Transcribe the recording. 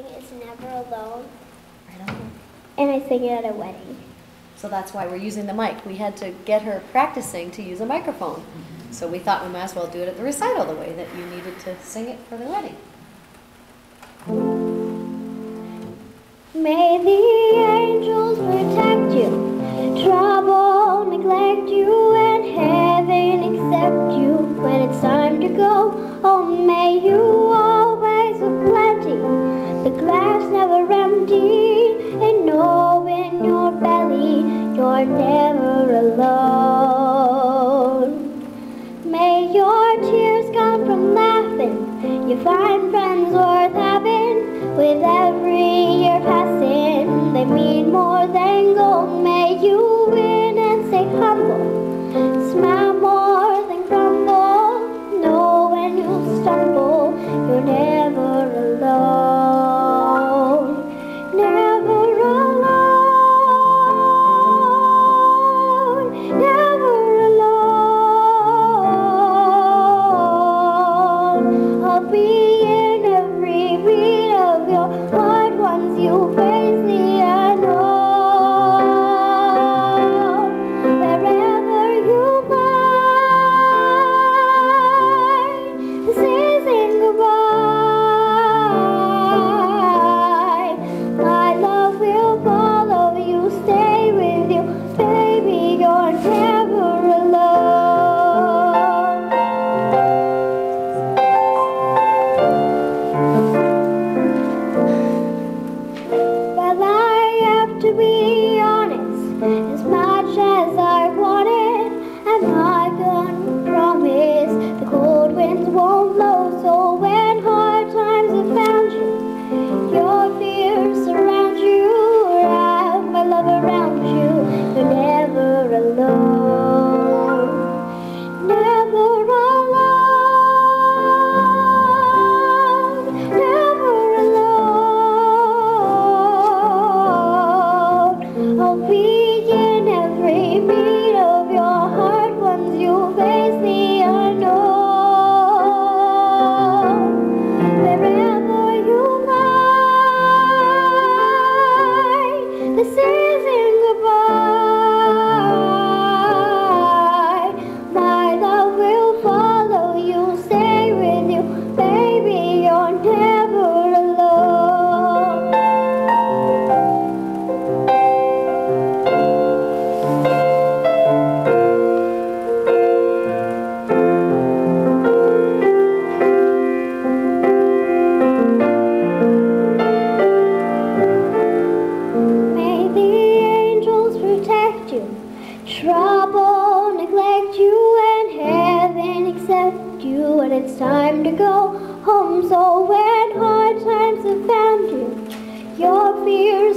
sing It's Never Alone, I don't know. and I sing it at a wedding. So that's why we're using the mic. We had to get her practicing to use a microphone. So we thought we might as well do it at the recital the way that you needed to sing it for the wedding. May the angels protect you, trouble, neglect you, and heaven accept you when it's time to go. Oh, may you always have plenty, the glass never empty, and know in your belly you're never alone. May your tears come from laughing, you find friends worth having. With every year passing, they mean more than gold. May you win and stay humble, smile more than crumble. Know when you stumble, you're never alone. Never alone, never alone. I'll be in every beat of your heart once you face the unknown. Wherever you might, this isn't goodbye. My love will follow you, stay with you, baby, you're never alone. Well, I have to be honest, as much as I want it, I'm not gonna promise the cold winds won't blow. So when hard times have found you, your fears surround you, wrap my love around you, you're never alone. Never alone, never alone. I'll be in every beat of your heart once you face the unknown. Wherever you might, this isn't goodbye. My love will follow you, stay with you, baby, you're never alone. May the angels protect you, trouble, neglect you, and heaven accept you when it's time to go home. So when hard times have found you, your fears